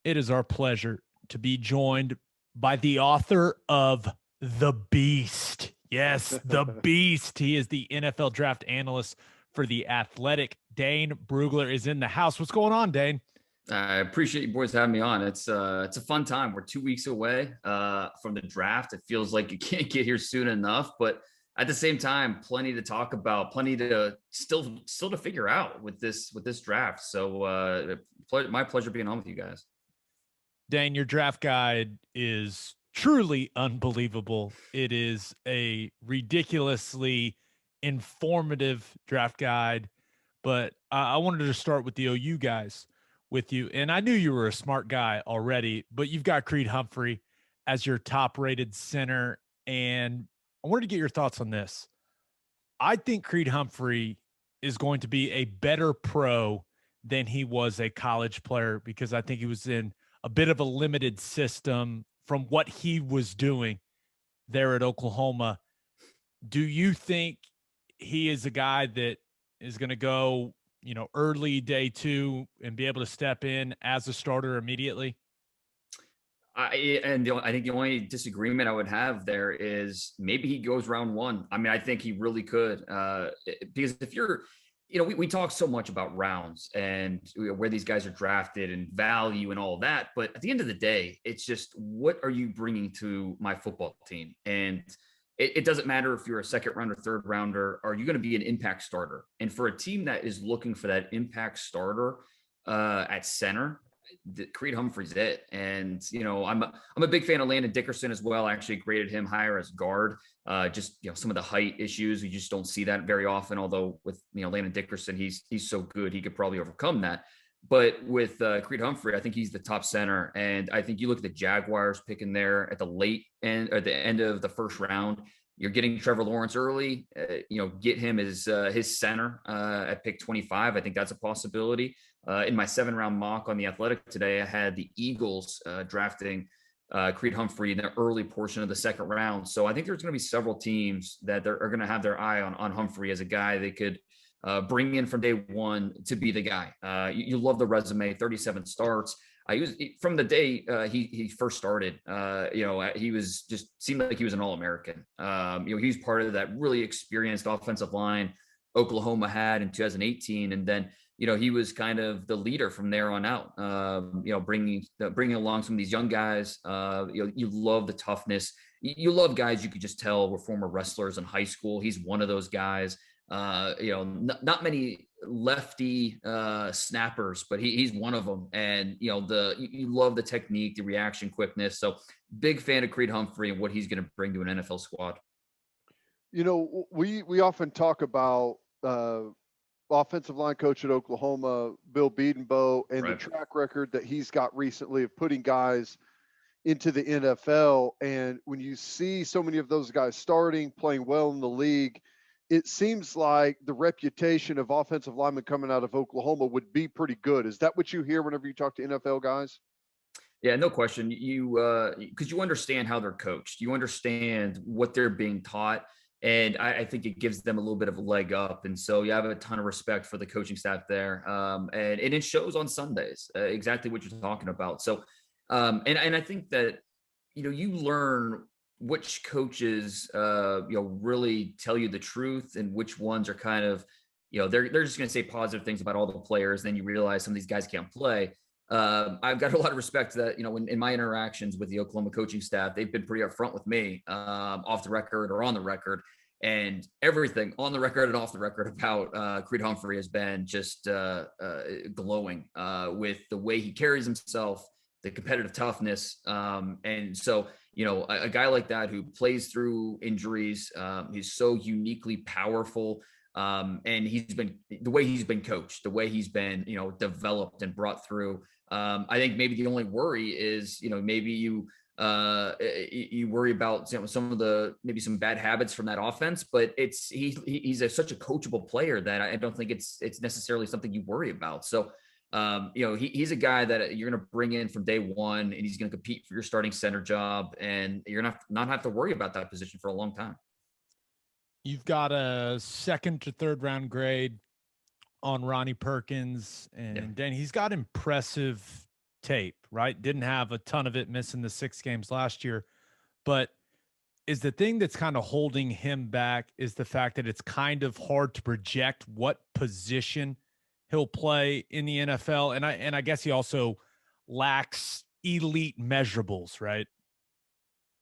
It is our pleasure to be joined by the author of The Beast. Yes, The Beast. He is the NFL draft analyst for The Athletic. Dane Brugler is in the house. What's going on, Dane? I appreciate you boys having me on. It's a fun time. We're 2 weeks away from the draft. It feels like you can't get here soon enough, but at the same time, plenty to talk about, plenty to still to figure out with this draft. So my pleasure being on with you guys. Dane, your draft guide is truly unbelievable. It is a ridiculously informative draft guide, but I wanted to start with the OU guys with you. And I knew you were a smart guy already, but you've got Creed Humphrey as your top rated center. And I wanted to get your thoughts on this. I think Creed Humphrey is going to be a better pro than he was a college player because I think he was in a bit of a limited system from what he was doing there at Oklahoma. Do you think he is a guy that is going to go, early day two and be able to step in as a starter immediately? I think the only disagreement I would have there is maybe he goes round one. I mean, I think he really could, because if you're, we talk so much about rounds and where these guys are drafted and value and all that, but at the end of the day, it's just what are you bringing to my football team? And it doesn't matter if you're a second rounder, third rounder. Are you going to be an impact starter? And for a team that is looking for that impact starter at center, Creed Humphrey's it. And I'm a big fan of Landon Dickerson as well. I actually graded him higher as guard. Just some of the height issues, you just don't see that very often. Although with Landon Dickerson, he's so good, he could probably overcome that. But with Creed Humphrey, I think he's the top center, and I think you look at the Jaguars picking there at the late end or the end of the first round. You're getting Trevor Lawrence early. Get him as his center at pick 25. I think that's a possibility. In my 7-round mock on The Athletic today, I had the Eagles drafting Creed Humphrey in the early portion of the second round. So I think there's going to be several teams that are going to have their eye on Humphrey as a guy they could bring in from day one to be the guy. You love the resume, 37 starts. He was from the day he first started. He was just seemed like he was an All-American. He was part of that really experienced offensive line Oklahoma had in 2018, and then he was kind of the leader from there on out. Bringing along some of these young guys. You love the toughness. You love guys you could just tell were former wrestlers in high school. He's one of those guys. Not many lefty snappers, but he's one of them. And you love the technique, the reaction quickness. So big fan of Creed Humphrey and what he's going to bring to an NFL squad. We often talk about offensive line coach at Oklahoma, Bill Bedenbaugh, and Right. the track record that he's got recently of putting guys into the NFL. And when you see so many of those guys starting, playing well in the league, it seems like the reputation of offensive linemen coming out of Oklahoma would be pretty good. Is that what you hear whenever you talk to NFL guys? Yeah, no question. Because you understand how they're coached, you understand what they're being taught, and I think it gives them a little bit of a leg up. And so you have a ton of respect for the coaching staff there, and it shows on Sundays exactly what you're talking about. So, and I think that you learn which coaches really tell you the truth and which ones are kind of they're just going to say positive things about all the players. Then you realize some of these guys can't play. I've got a lot of respect to that. In my interactions with the Oklahoma coaching staff, they've been pretty upfront with me, off the record or on the record, and everything on the record and off the record about Creed Humphrey has been just glowing with the way he carries himself, the competitive toughness, and so a guy like that who plays through injuries, he's so uniquely powerful. And the way he's been coached, the way he's been, developed and brought through. I think maybe the only worry is, maybe you worry about some of the, maybe some bad habits from that offense, but he's such a coachable player that I don't think it's necessarily something you worry about. So, he's a guy that you're going to bring in from day one, and he's going to compete for your starting center job, and you're going to not have to worry about that position for a long time. You've got a second to third round grade on Ronnie Perkins, and then he's got impressive tape, right? Didn't have a ton of it, missing the 6 games last year. But is the thing that's kind of holding him back is the fact that it's kind of hard to project what position he'll play in the NFL. And I guess he also lacks elite measurables, right?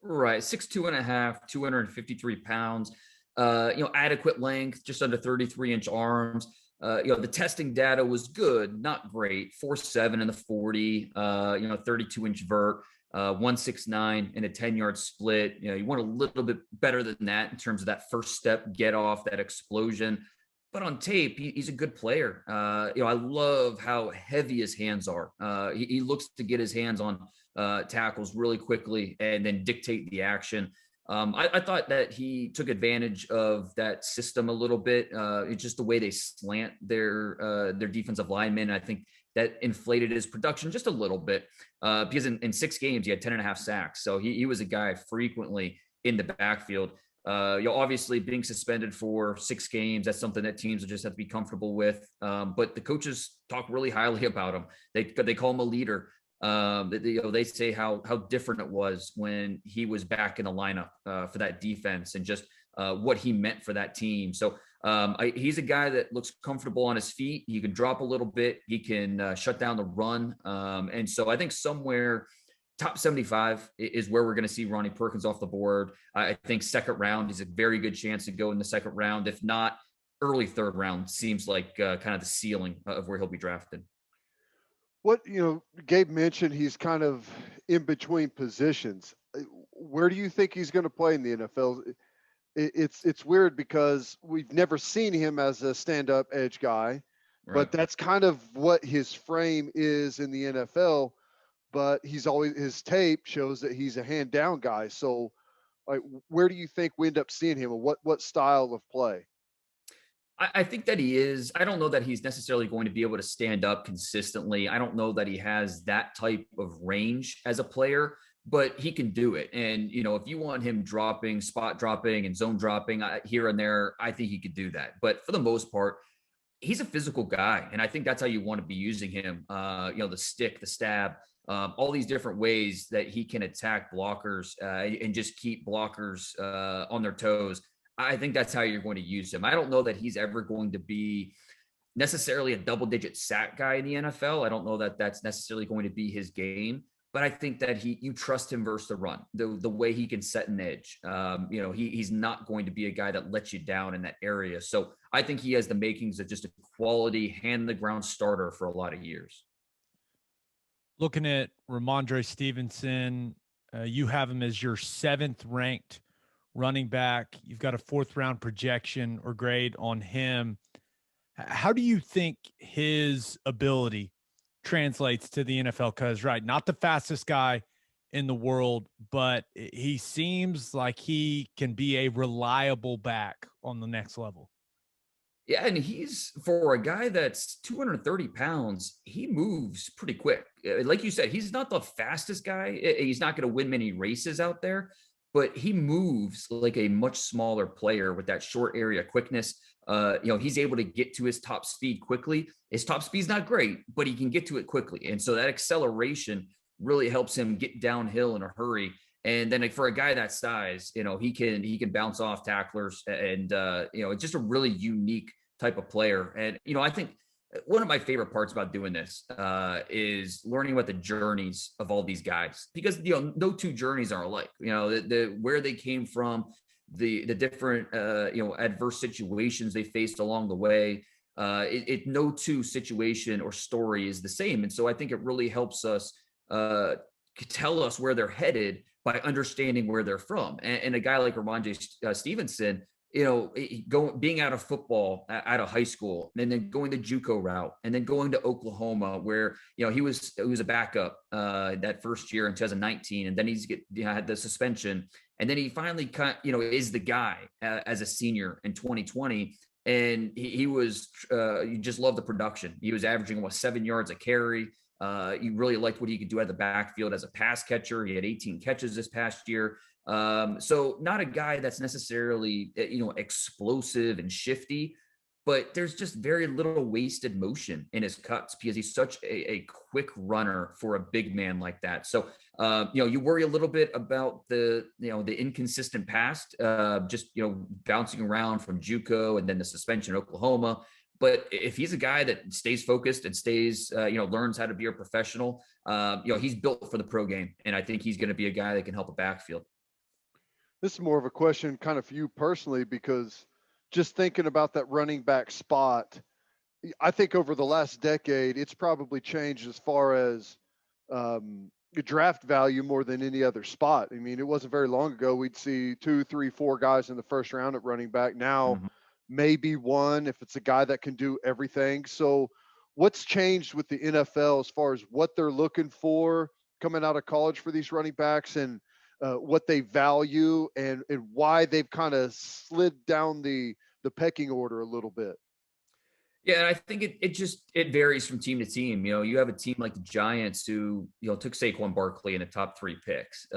Right. 6'2.5", 253 pounds, adequate length, just under 33-inch arms. The testing data was good, not great. 4.7 in the 40, 32-inch vert, 169 in a 10-yard split. You want a little bit better than that in terms of that first step, get off, that explosion. But on tape, he's a good player. I love how heavy his hands are. He looks to get his hands on tackles really quickly and then dictate the action. I thought that he took advantage of that system a little bit. It's just the way they slant their defensive linemen. I think that inflated his production just a little bit because in 6 games, he had 10.5 sacks. So he was a guy frequently in the backfield. Obviously being suspended for 6 games, that's something that teams will just have to be comfortable with. But the coaches talk really highly about him. They call him a leader. They say how different it was when he was back in the lineup for that defense and just what he meant for that team. So he's a guy that looks comfortable on his feet. He can drop a little bit. He can shut down the run. And so I think somewhere top 75 is where we're going to see Ronnie Perkins off the board. I think second round is a very good chance to go in the second round. If not, early third round seems like kind of the ceiling of where he'll be drafted. What, Gabe mentioned he's kind of in between positions. Where do you think he's going to play in the NFL? It's weird because we've never seen him as a stand-up edge guy, right, but that's kind of what his frame is in the NFL. But his tape shows that he's a hand-down guy. So, where do you think we end up seeing him, and what style of play? I think that he is. I don't know that he's necessarily going to be able to stand up consistently. I don't know that he has that type of range as a player, but he can do it. And, if you want him dropping, spot dropping, and zone dropping here and there, I think he could do that. But for the most part, he's a physical guy. And I think that's how you want to be using him. The stick, the stab, all these different ways that he can attack blockers and just keep blockers on their toes. I think that's how you're going to use him. I don't know that he's ever going to be necessarily a double-digit sack guy in the NFL. I don't know that that's necessarily going to be his game, but I think that you trust him versus the run, the way he can set an edge. He's not going to be a guy that lets you down in that area. So I think he has the makings of just a quality hand-the-ground starter for a lot of years. Looking at Rhamondre Stevenson, you have him as your 7th ranked running back. You've got a 4th round projection or grade on him. How do you think his ability translates to the NFL? Because, right, not the fastest guy in the world, but he seems like he can be a reliable back on the next level. Yeah, and he's, for a guy that's 230 pounds, he moves pretty quick. Like you said, he's not the fastest guy. He's not going to win many races out there, but he moves like a much smaller player with that short area quickness. He's able to get to his top speed quickly. His top speed's not great, but he can get to it quickly. And so that acceleration really helps him get downhill in a hurry. And then for a guy that size, he can bounce off tacklers and, it's just a really unique type of player. And, I think one of my favorite parts about doing this is learning about the journeys of all these guys, because, no two journeys are alike. Where they came from, the different, adverse situations they faced along the way. No two situation or story is the same. And so I think it really helps us tell us where they're headed by understanding where they're from. And a guy like Rhamondre Stevenson, being out of football, out of high school, and then going the JUCO route, and then going to Oklahoma, where he was a backup that first year in 2019, and then had the suspension, and then he finally is the guy as a senior in 2020, and he was you just love the production. He was averaging almost 7 yards a carry. You really liked what he could do at the backfield as a pass catcher. He had 18 catches this past year. So not a guy that's necessarily, explosive and shifty, but there's just very little wasted motion in his cuts because he's such a quick runner for a big man like that. So, you worry a little bit about the inconsistent past, just, bouncing around from JUCO and then the suspension in Oklahoma. But if he's a guy that stays focused and stays, learns how to be a professional, he's built for the pro game. And I think he's going to be a guy that can help a backfield. This is more of a question kind of for you personally, because just thinking about that running back spot, I think over the last decade, it's probably changed as far as draft value more than any other spot. I mean, it wasn't very long ago we'd see 2, 3, 4 guys in the first round at running back. Now, maybe one if it's a guy that can do everything. So what's changed with the NFL as far as what they're looking for coming out of college for these running backs, and what they value, and why they've kind of slid down the pecking order a little bit? Yeah, and I think it varies from team to team. You have a team like the Giants who, took Saquon Barkley in the top 3 picks.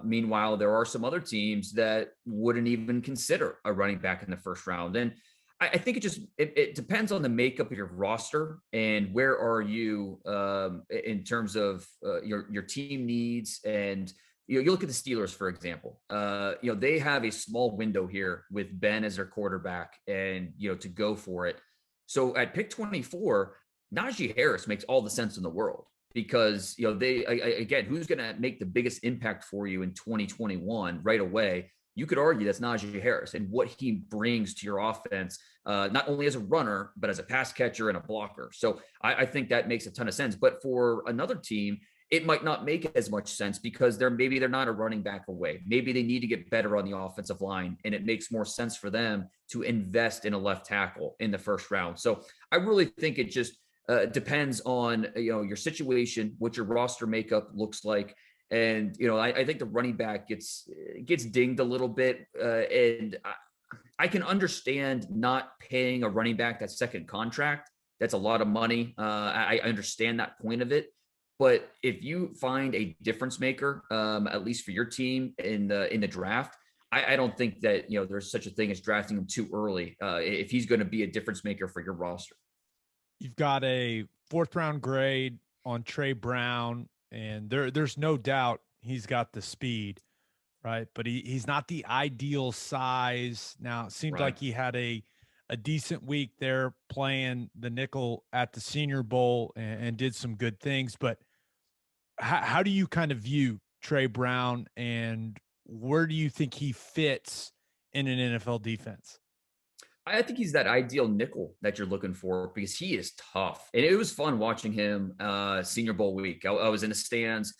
Meanwhile, there are some other teams that wouldn't even consider a running back in the first round. And I think it depends on the makeup of your roster and where are you in terms of your team needs. And you look at the Steelers, for example. They have a small window here with Ben as their quarterback, and to go for it. So at pick 24, Najee Harris makes all the sense in the world, because again, who's going to make the biggest impact for you in 2021 right away? You could argue that's Najee Harris and what he brings to your offense, not only as a runner, but as a pass catcher and a blocker. So I think that makes a ton of sense. But for another team, it might not make as much sense because they're not a running back away. Maybe they need to get better on the offensive line, and it makes more sense for them to invest in a left tackle in the first round. So I really think it just depends on your situation, what your roster makeup looks like. And I think the running back gets dinged a little bit, and I can understand not paying a running back that second contract. That's a lot of money. I understand that point of it. But if you find a difference maker, at least for your team in the draft, I don't think that there's such a thing as drafting him too early if he's going to be a difference maker for your roster. You've got a 4th round grade on Tre Brown, and there's no doubt he's got the speed, right? But he's not the ideal size. Now, it seemed like he had a decent week there playing the nickel at the Senior Bowl and did some good things. But how do you kind of view Tre Brown, and where do you think he fits in an NFL defense? I think he's that ideal nickel that you're looking for, because he is tough. And it was fun watching him Senior Bowl week. I was in the stands,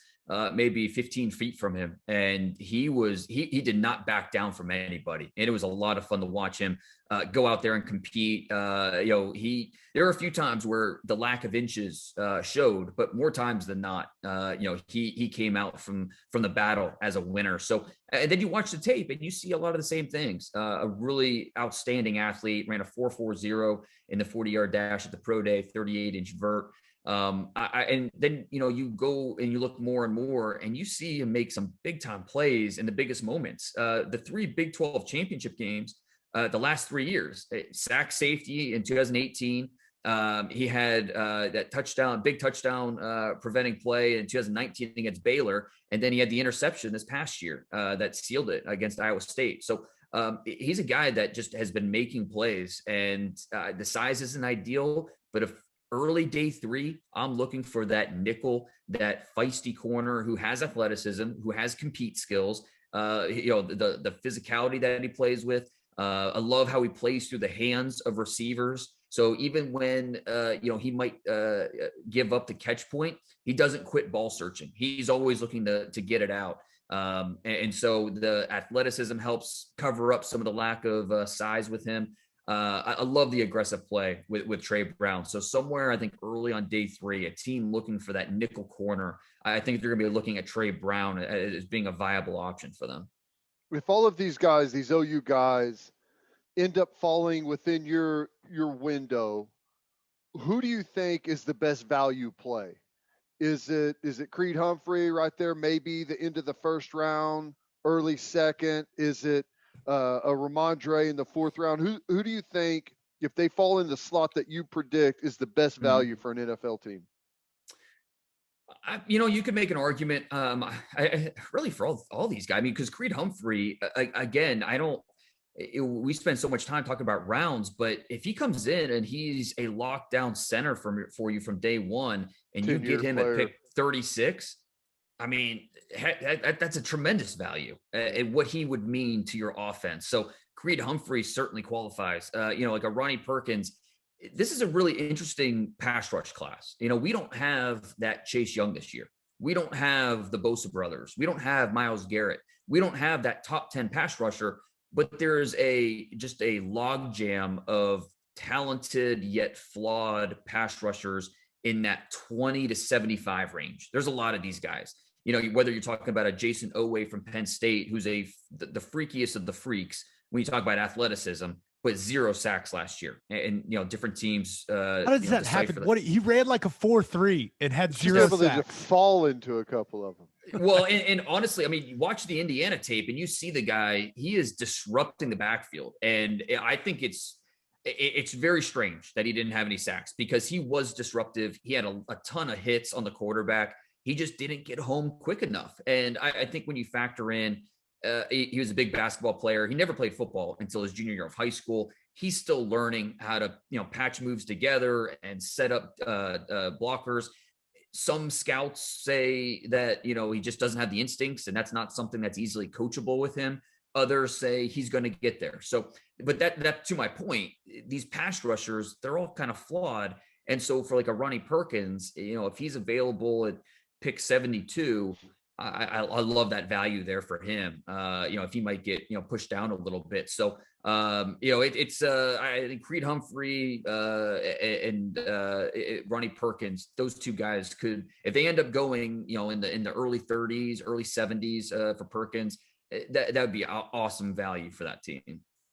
maybe 15 feet from him, and he did not back down from anybody. And it was a lot of fun to watch him go out there and compete. There were a few times where the lack of inches showed, but more times than not, he came out from the battle as a winner. So, and then you watch the tape and you see a lot of the same things. A really outstanding athlete, ran a 4.40 in the 40-yard dash at the pro day, 38-inch vert. And then, you go and you look more and more and you see him make some big time plays in the biggest moments. The 3 Big 12 championship games, the last 3 years, sack safety in 2018. He had that big touchdown preventing play in 2019 against Baylor. And then he had the interception this past year that sealed it against Iowa State. So he's a guy that just has been making plays, and the size isn't ideal, but if early day 3, I'm looking for that nickel, that feisty corner who has athleticism, who has compete skills, the physicality that he plays with. I love how he plays through the hands of receivers. So even when, he might give up the catch point, he doesn't quit ball searching. He's always looking to get it out. And so the athleticism helps cover up some of the lack of size with him. I love the aggressive play with Tre Brown. So somewhere, I think early on day 3, a team looking for that nickel corner, I think they're going to be looking at Tre Brown as being a viable option for them. If all of these guys, these OU guys, end up falling within your window, who do you think is the best value play? Is it Creed Humphrey right there, maybe the end of the first round, early second? Is it a Rhamondre in the 4th round? Who do you think if they fall in the slot that you predict is the best value for an NFL team? You could make an argument, really for all these guys. I mean, because Creed Humphrey, again, we spend so much time talking about rounds, but if he comes in and he's a lockdown center for you from day one, and you get him at pick 36, I mean, that's a tremendous value and what he would mean to your offense. So Creed Humphrey certainly qualifies. Like a Ronnie Perkins. This is a really interesting pass rush class. We don't have that Chase Young this year. We don't have the Bosa brothers. We don't have Myles Garrett. We don't have that top 10 pass rusher, but there's just a logjam of talented yet flawed pass rushers in that 20 to 75 range. There's a lot of these guys. Whether you're talking about a Jason Oweh from Penn State, who's the freakiest of the freaks when you talk about athleticism, but 0 sacks last year, and different teams. How does that happen? What he ran like a 4.3 and had 0 sacks. To fall into a couple of them. Well, and honestly, I mean, you watch the Indiana tape and you see the guy. He is disrupting the backfield, and I think it's very strange that he didn't have any sacks because he was disruptive. He had a ton of hits on the quarterback. He just didn't get home quick enough, and I think when you factor in. He was a big basketball player. He never played football until his junior year of high school. He's still learning how to, patch moves together and set up blockers. Some scouts say that, he just doesn't have the instincts, and that's not something that's easily coachable with him. Others say he's going to get there. So, but that to my point, these pass rushers, they're all kind of flawed. And so for like a Ronnie Perkins, if he's available at pick 72, I love that value there for him. If he might get pushed down a little bit. So I think Creed Humphrey and Ronnie Perkins, those two guys could, if they end up going in the early 30s, early 70s for Perkins, that would be awesome value for that team.